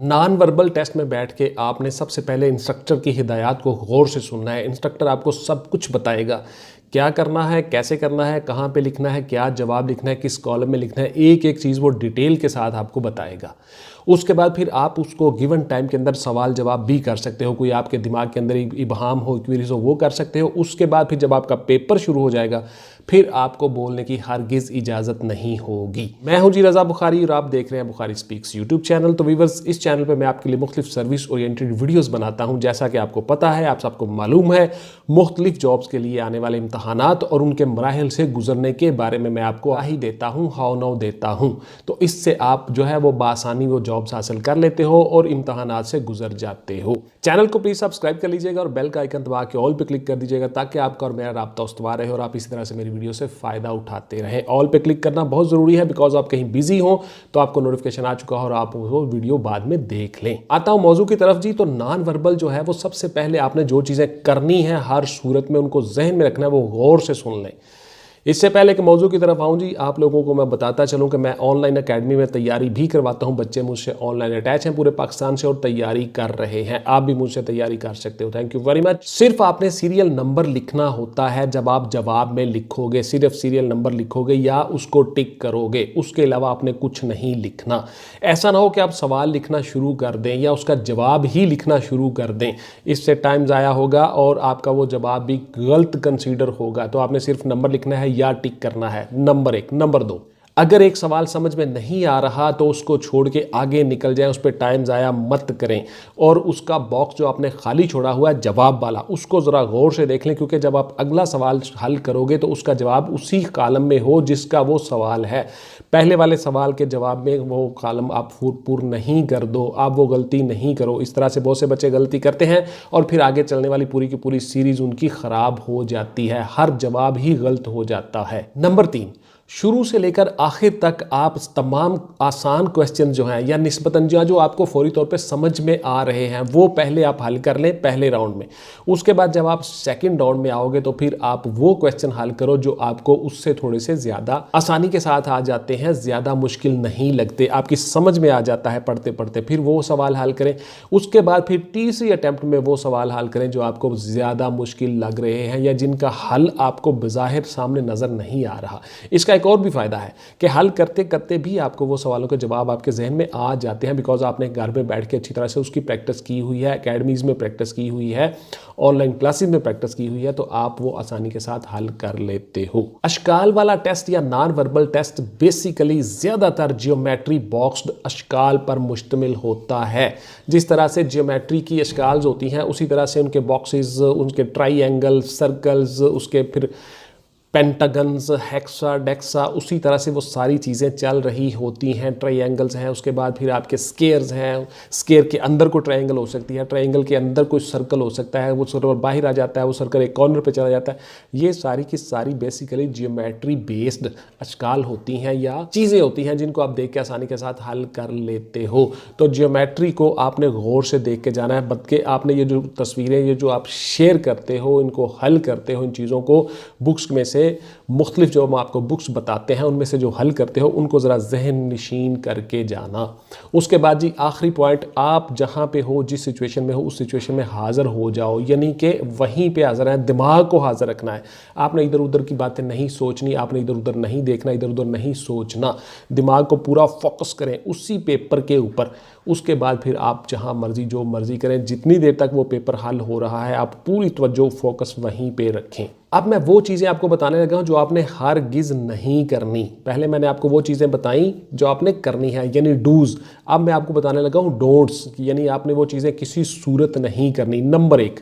Non verbal test में बैठ के आपने सबसे पहले इंस्ट्रक्टर की हिदायत को गौर से सुनना है। इंस्ट्रक्टर आपको सब कुछ बताएगा, क्या करना है, कैसे करना है, कहाँ पे लिखना है, क्या जवाब लिखना है, किस कॉलम में लिखना है, एक एक चीज़ वो डिटेल के साथ आपको बताएगा। उसके बाद फिर आप उसको गिवन टाइम के अंदर सवाल जवाब भी कर सकते हो। कोई आपके दिमाग के अंदर इबहाम हो, क्वेरीज हो, वो कर सकते हो। उसके बाद फिर जब आपका पेपर शुरू हो जाएगा फिर आपको बोलने की हरगिज़ इजाज़त नहीं होगी। मैं हूं जी रज़ा बुखारी और आप देख रहे हैं बुखारी स्पीक्स यूट्यूब चैनल। तो व्यूअर्स, इस चैनल पे मैं आपके लिए मुख्तलिफ सर्विस ओरिएंटेड वीडियोस बनाता हूं। जैसा कि आपको पता है, आप सबको मालूम है, मुख्तलिफ जॉब्स के लिए आने वाले इम्तहानात और उनके मराहिल से गुजरने के बारे में मैं आपको आही देता हूँ, हाउ नाउ देता हूँ। तो इससे आप जो है वो बासानी वो जॉब्स हासिल कर लेते हो और इम्तहानात से गुजर जाते हो। चैनल को प्लीज़ सब्सक्राइब कर लीजिएगा और बेल का आइकन दबा के ऑल पे क्लिक कर दीजिएगा ताकि आपका और मेरा राब्ता उस्तवार रहे और आप इसी तरह से मेरी वीडियो से फ़ायदा उठाते रहें। ऑल पे क्लिक करना बहुत ज़रूरी है, बिकॉज आप कहीं बिजी हो तो आपको नोटिफिकेशन आ चुका हो और आप वो वीडियो बाद में देख लें। आता हूँ मौजू की तरफ जी। तो नॉन वर्बल जो है वो सबसे पहले आपने जो चीज़ें करनी है हर सूरत में उनको जहन में रखना है, वो गौर से सुन लें। इससे पहले कि मौजू की तरफ आऊँ जी, आप लोगों को मैं बताता चलूँ कि मैं ऑनलाइन अकेडमी में तैयारी भी करवाता हूँ। बच्चे मुझसे ऑनलाइन अटैच हैं पूरे पाकिस्तान से और तैयारी कर रहे हैं। आप भी मुझसे तैयारी कर सकते हो। Thank you very much. सिर्फ आपने सीरियल नंबर लिखना होता है। जब आप जवाब में लिखोगे सिर्फ सीरियल नंबर लिखोगे या उसको टिक करोगे, उसके अलावा आपने कुछ नहीं लिखना। ऐसा ना हो कि आप सवाल लिखना शुरू कर दें या उसका जवाब ही लिखना शुरू कर दें, इससे टाइम ज़ाया होगा और आपका वो जवाब भी गलत कंसीडर होगा। तो आपने सिर्फ नंबर लिखना है या टिक करना है, नंबर 1। नंबर 2, अगर एक सवाल समझ में नहीं आ रहा तो उसको छोड़ के आगे निकल जाएं, उस पर टाइम ज़ाया मत करें। और उसका बॉक्स जो आपने खाली छोड़ा हुआ है जवाब वाला, उसको ज़रा गौर से देख लें, क्योंकि जब आप अगला सवाल हल करोगे तो उसका जवाब उसी कॉलम में हो जिसका वो सवाल है। पहले वाले सवाल के जवाब में वो कॉलम आप पूर्ण नहीं कर दो, आप वो गलती नहीं करो। इस तरह से बहुत से बच्चे गलती करते हैं और फिर आगे चलने वाली पूरी की पूरी सीरीज़ उनकी ख़राब हो जाती है। हर जवाब ही गलत हो जाता है। नंबर 3, शुरू से लेकर आखिर तक आप तमाम आसान क्वेश्चन जो हैं या निस्बतन जो आपको फौरी तौर पे समझ में आ रहे हैं वो पहले आप हल कर लें पहले राउंड में। उसके बाद जब आप सेकंड राउंड में आओगे तो फिर आप वो क्वेश्चन हल करो जो आपको उससे थोड़े से ज़्यादा आसानी के साथ आ जाते हैं, ज़्यादा मुश्किल नहीं लगते, आपकी समझ में आ जाता है पढ़ते पढ़ते। फिर वो सवाल हल करें। उसके बाद फिर तीसरी अटैम्प्ट में वो सवाल हल करें जो आपको ज़्यादा मुश्किल लग रहे हैं या जिनका हल आपको बज़ाहिर सामने नज़र नहीं आ रहा। इसका एक और भी फ़ायदा है कि हल करते करते भी आपको वो सवालों के जवाब आपके जहन में आ जाते हैं, बिकॉज आपने घर में बैठ के अच्छी तरह से उसकी प्रैक्टिस की हुई है, एकेडमीज़ में प्रैक्टिस की हुई है, ऑनलाइन क्लासेस में प्रैक्टिस की हुई है, तो आप वो आसानी के साथ हल कर लेते हो। अशकाल वाला टेस्ट या नॉन वर्बल टेस्ट बेसिकली ज़्यादातर जियोमेट्री बॉक्स्ड अशकाल पर मुश्तमिल होता है। जिस तरह से जियोमेट्री की अशकाल्स होती हैं उसी तरह से उनके बॉक्सेस, उनके ट्राइंगल, सर्कल्स, उसके फिर पेंटागन्स, हेक्सा, डेक्सा, उसी तरह से वो सारी चीज़ें चल रही होती हैं। ट्रायंगल्स हैं, उसके बाद फिर आपके स्केयर्स हैं। स्केयर के अंदर कोई ट्रायंगल हो सकती है, ट्रायंगल के अंदर कोई सर्कल हो सकता है, वो सर्कल बाहर आ जाता है, वो सर्कल एक कॉर्नर पे चला जाता है। ये सारी की सारी बेसिकली जियोमेट्री बेस्ड अशकाल होती हैं या चीज़ें होती हैं जिनको आप देख के आसानी के साथ हल कर लेते हो। तो जियोमेट्री को आपने गौर से देख के जाना है, बल्कि आपने ये जो तस्वीरें ये जो आप शेयर करते हो, इनको हल करते हो, इन चीज़ों को बुक्स में से मुख्तलिफ जो हम आपको बुक्स बताते हैं उनमें से जो हल करते हो उनको ज़रा जहन नशीन करके जाना। उसके बाद जी आखिरी पॉइंट, आप जहाँ पे हो, जिस सिचुएशन में हो, उस सिचुएशन में हाज़िर हो जाओ, यानी कि वहीं पे हाज़िर है, दिमाग को हाज़िर रखना है। आपने इधर उधर की बातें नहीं सोचनी, आपने इधर उधर नहीं देखना, इधर उधर नहीं सोचना। दिमाग को पूरा फोकस करें उसी पेपर के ऊपर। उसके बाद फिर आप जहाँ मर्जी जो मर्जी करें, जितनी देर तक वो पेपर हल हो रहा है आप पूरी तवज्जो फोकस वहीं पे रखें। अब मैं वो चीज़ें आपको बताने लगा हूँ जो आपने हरगिज़ नहीं करनी। पहले मैंने आपको वो चीज़ें बताई जो आपने करनी है, यानी डूज़। अब मैं आपको बताने लगा हूँ डोंट्स, यानी आपने वो चीज़ें किसी सूरत नहीं करनी। नंबर 1,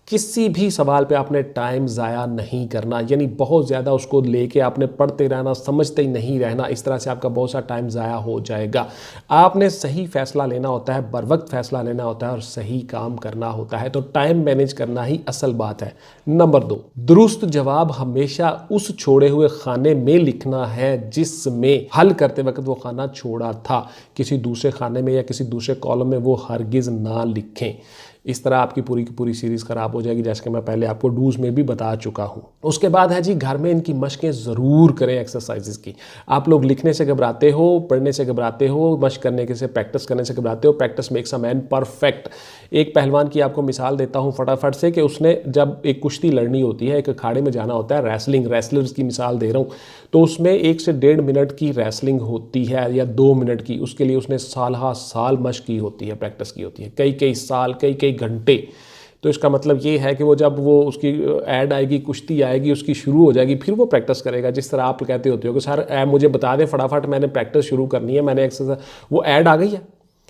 किसी भी सवाल पे आपने टाइम ज़ाया नहीं करना, यानी बहुत ज़्यादा उसको लेके आपने पढ़ते रहना, समझते ही नहीं रहना। इस तरह से आपका बहुत सा टाइम ज़ाया हो जाएगा। आपने सही फ़ैसला लेना होता है, बर वक्त फ़ैसला लेना होता है और सही काम करना होता है। तो टाइम मैनेज करना ही असल बात है। नंबर 2, दुरुस्त जवाब हमेशा उस छोड़े हुए खाने में लिखना है जिसमें हल करते वक्त वो खाना छोड़ा था। किसी दूसरे खाने में या किसी दूसरे कॉलम में वो हरगिज़ ना लिखें। इस तरह आपकी पूरी की पूरी सीरीज़ ख़राब हो जाएगी, जैसे कि मैं पहले आपको डूज में भी बता चुका हूँ। उसके बाद है जी, घर में इनकी मशकें ज़रूर करें एक्सरसाइजेस की। आप लोग लिखने से घबराते हो, पढ़ने से घबराते हो, मशक करने के से, प्रैक्टिस करने से घबराते हो। Practice makes a man perfect. एक पहलवान की आपको मिसाल देता हूँ फटाफट से, कि उसने जब एक कुश्ती लड़नी होती है, एक अखाड़े में जाना होता है, रेसलर्स की मिसाल दे रहा हूँ, तो उसमें 1 से 1.5 मिनट की रेसलिंग होती है या 2 मिनट की। उसके लिए उसने साल मशक की होती है, प्रैक्टिस की होती है, कई साल, कई घंटे। तो इसका मतलब ये है कि वो जब वो उसकी ऐड आएगी, कुश्ती आएगी, उसकी शुरू हो जाएगी, फिर वो प्रैक्टिस करेगा। जिस तरह आप कहते होते हो कि सर मुझे बता दें फटाफट, मैंने प्रैक्टिस शुरू करनी है, मैंने एक्सरसाइज, वो ऐड आ गई है,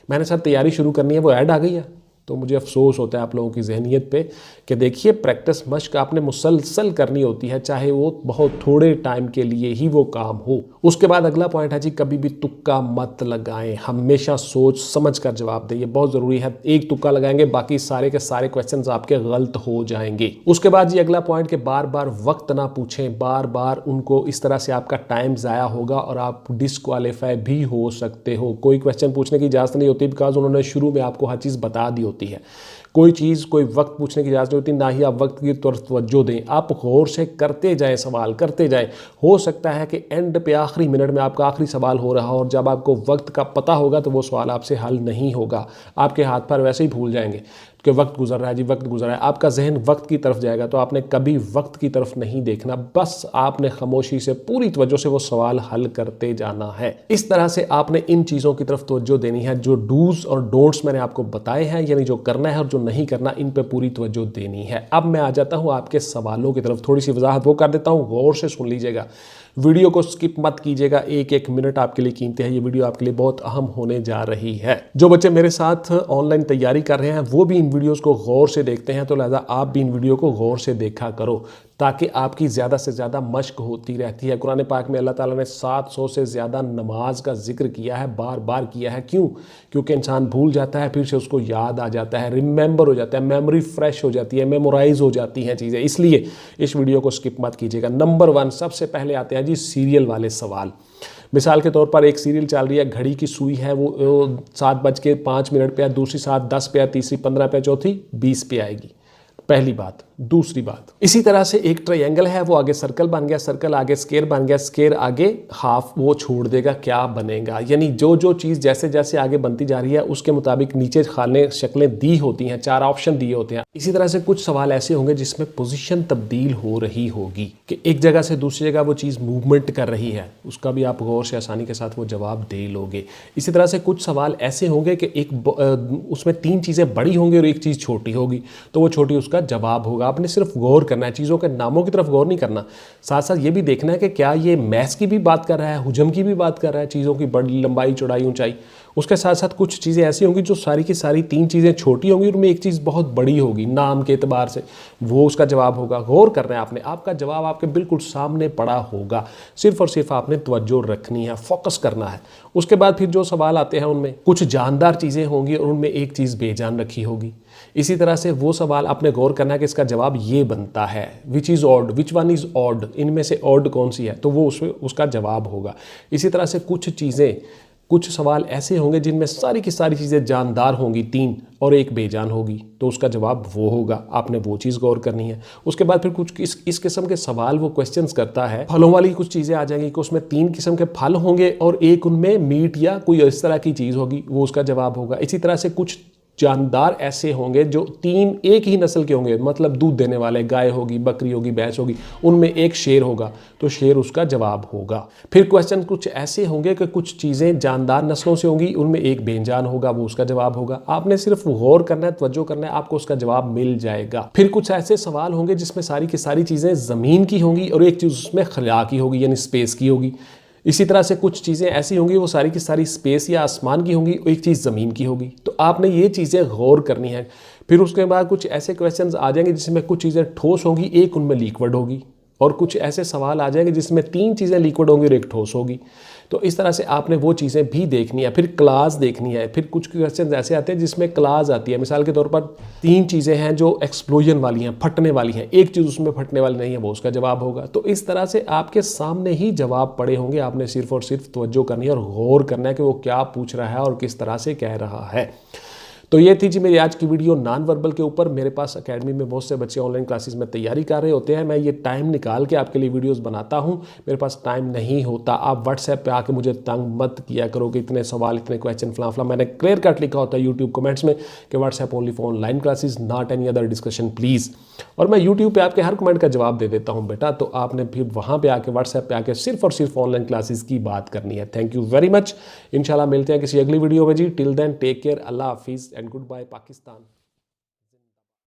मैंने सर तैयारी शुरू करनी है, वो ऐड आ गई है। तो मुझे अफसोस होता है आप लोगों की जहनीत पे कि देखिए, प्रैक्टिस मशक आपने मुसलसल करनी होती है, चाहे वो बहुत थोड़े टाइम के लिए ही वो काम हो। उसके बाद अगला पॉइंट है जी, कभी भी तुक्का मत लगाएं, हमेशा सोच समझ कर जवाब दें। ये बहुत ज़रूरी है। एक तुक्का लगाएंगे, बाकी सारे के सारे क्वेश्चंस आपके गलत हो जाएंगे। उसके बाद जी अगला पॉइंट, कि बार बार वक्त ना पूछें, बार बार उनको, इस तरह से आपका टाइम ज़ाया होगा और आप डिसक्वालीफाई भी हो सकते हो। कोई क्वेश्चन पूछने की इजाज़त नहीं होती, बिकॉज उन्होंने शुरू में आपको हर चीज़ बता दी होती है। कोई चीज़, कोई वक्त पूछने की इजाज़त नहीं होती, ना ही आप वक्त की तरफ तवज्जो दें। आप गौर से करते जाएं, सवाल करते जाएं। हो सकता है कि एंड पे आखिरी मिनट में आपका आखिरी सवाल हो रहा हो, और जब आपको वक्त का पता होगा तो वो सवाल आपसे हल नहीं होगा। आपके हाथ पर वैसे ही भूल जाएंगे कि वक्त गुजर रहा है जी, वक्त गुजर रहा है। आपका जहन वक्त की तरफ जाएगा, तो आपने कभी वक्त की तरफ नहीं देखना, बस आपने खामोशी से, पूरी तवज्जो से वो सवाल हल करते जाना है। इस तरह से आपने इन चीज़ों की तरफ तवज्जो देनी है। जो डूज और डोंट्स मैंने आपको बताए हैं, यानी जो करना है और जो नहीं करना, इन पे पूरी तवज्जो देनी है। अब मैं आ जाता हूँ आपके सवालों की तरफ, थोड़ी सी वजाहत वो कर देता हूँ, गौर से सुन लीजिएगा, वीडियो को स्किप मत कीजिएगा। एक मिनट आपके लिए कीमती है, ये वीडियो आपके लिए बहुत अहम होने जा रही है। जो बच्चे मेरे साथ ऑनलाइन तैयारी कर रहे हैं वो भी इन वीडियोस को गौर से देखते हैं, तो लिहाजा आप भी इन वीडियो को गौर से देखा करो, ताकि आपकी ज़्यादा से ज़्यादा मशक होती रहती है। कुरान पाक में अल्लाह ताला ने 700 से ज़्यादा नमाज का जिक्र किया है, बार बार किया है। क्यों? क्योंकि इंसान भूल जाता है, फिर से उसको याद आ जाता है, रिमेंबर हो जाता है, मेमोरी फ्रेश हो जाती है, मेमोराइज हो जाती हैं चीज़ें। इसलिए इस वीडियो को स्किप मत कीजिएगा। नंबर 1, सबसे पहले आते हैं जी सीरियल वाले सवाल। मिसाल के तौर पर एक सीरियल चल रही है, घड़ी की सुई है वो 7:05 पे है, दूसरी 7:10 पे है, तीसरी 15 पे, चौथी 20 पे आएगी। पहली बात। दूसरी बात, इसी तरह से एक ट्रायंगल है, वो आगे सर्कल बन गया, सर्कल आगे स्क्वायर बन गया, स्क्वायर आगे हाफ, वो छोड़ देगा, क्या बनेगा? यानी जो जो चीज़ जैसे जैसे आगे बनती जा रही है उसके मुताबिक नीचे खाने शक्लें दी होती हैं, 4 ऑप्शन दिए होते हैं। इसी तरह से कुछ सवाल ऐसे होंगे जिसमें पोजीशन तब्दील हो रही होगी, कि एक जगह से दूसरी जगह वो चीज़ मूवमेंट कर रही है, उसका भी आप गौर से आसानी के साथ वो जवाब दे लोगे। इसी तरह से कुछ सवाल ऐसे होंगे कि उसमें 3 चीज़ें बड़ी होंगी और एक चीज़ छोटी होगी, तो वो छोटी उसका जवाब होगा। आपने सिर्फ गौर करना है, चीज़ों के नामों की तरफ गौर नहीं करना। साथ साथ ये भी देखना है कि क्या ये मैथ्स की भी बात कर रहा है, हुजम की भी बात कर रहा है, चीज़ों की बड़ी लंबाई, चौड़ाई, ऊंचाई। उसके साथ साथ कुछ चीज़ें ऐसी होंगी जो सारी की सारी 3 चीज़ें छोटी होंगी और उनमें एक चीज़ बहुत बड़ी होगी नाम के एतबार से, वो उसका जवाब होगा। गौर करना है आपने, आपका जवाब आपके बिल्कुल सामने पड़ा होगा, सिर्फ और सिर्फ आपने तवज्जो रखनी है, फोकस करना है। उसके बाद फिर जो सवाल आते हैं उनमें कुछ जानदार चीज़ें होंगी और उनमें एक चीज़ बेजान रखी होगी। इसी तरह से वो सवाल आपने गौर करना है कि इसका जवाब ये बनता है, which is odd, which one is odd, इनमें से ऑड कौन सी है, तो वो उसका जवाब होगा। इसी तरह से कुछ सवाल ऐसे होंगे जिनमें सारी की सारी चीज़ें जानदार होंगी, 3 और एक बेजान होगी, तो उसका जवाब वो होगा। आपने वो चीज़ गौर करनी है। उसके बाद फिर कुछ इस किस्म के सवाल वो क्वेश्चंस करता है, फलों वाली कुछ चीज़ें आ जाएंगी कि उसमें 3 किस्म के फल होंगे और एक उनमें मीट या कोई इस तरह की चीज़ होगी, वो उसका जवाब होगा। इसी तरह से कुछ जानदार ऐसे होंगे जो 3 एक ही नस्ल के होंगे, मतलब दूध देने वाले, गाय होगी, बकरी होगी, भैंस होगी, उनमें एक शेर होगा, तो शेर उसका जवाब होगा। फिर क्वेश्चन कुछ ऐसे होंगे कि कुछ चीज़ें जानदार नस्लों से होंगी, उनमें एक बेजान होगा, वो उसका जवाब होगा। आपने सिर्फ गौर करना है, तवज्जो करना है, आपको उसका जवाब मिल जाएगा। फिर कुछ ऐसे सवाल होंगे जिसमें सारी की सारी चीज़ें ज़मीन की होंगी और एक चीज़ उसमें खला की होगी, यानी स्पेस की होगी। इसी तरह से कुछ चीज़ें ऐसी होंगी वो सारी की सारी स्पेस या आसमान की होंगी, एक चीज़ ज़मीन की होगी, तो आपने ये चीज़ें गौर करनी है। फिर उसके बाद कुछ ऐसे क्वेश्चंस आ जाएंगे जिसमें कुछ चीज़ें ठोस होंगी, एक उनमें लिक्विड होगी, और कुछ ऐसे सवाल आ जाएंगे जिसमें 3 चीज़ें लिक्विड होंगी और एक ठोस होगी। तो इस तरह से आपने वो चीज़ें भी देखनी है। फिर क्लास देखनी है। फिर कुछ क्वेश्चन ऐसे आते हैं जिसमें क्लास आती है। मिसाल के तौर पर 3 चीज़ें हैं जो एक्सप्लोजन वाली हैं, फटने वाली हैं, एक चीज़ उसमें फटने वाली नहीं है, वो उसका जवाब होगा। तो इस तरह से आपके सामने ही जवाब पड़े होंगे, आपने सिर्फ और सिर्फ तवज्जो करनी है और गौर करना है कि वो क्या पूछ रहा है और किस तरह से कह रहा है। तो ये थी जी मेरी आज की वीडियो नॉन वर्बल के ऊपर। मेरे पास एकेडमी में बहुत से बच्चे ऑनलाइन क्लासेस में तैयारी कर रहे होते हैं, मैं ये टाइम निकाल के आपके लिए वीडियोस बनाता हूँ, मेरे पास टाइम नहीं होता। आप व्हाट्सएप पे आके मुझे तंग मत किया करो कि इतने सवाल, इतने क्वेश्चन, फलां मैंने क्लियर कट लिखा होता है यूट्यूब कमेंट्स में कि WhatsApp only for online classes, not any other discussion please. और मैं यूट्यूब पे आपके हर कमेंट का जवाब दे देता हूँ बेटा, तो आपने फिर वहाँ पे आके व्हाट्सएप पे आके सिर्फ और सिर्फ ऑनलाइन क्लासेस की बात करनी है। Thank you very much. इंशाल्लाह मिलते हैं किसी अगली वीडियो में जी। टिल देन टेक केयर, अल्लाह हाफिज़ एंड गुड बाय पाकिस्तान।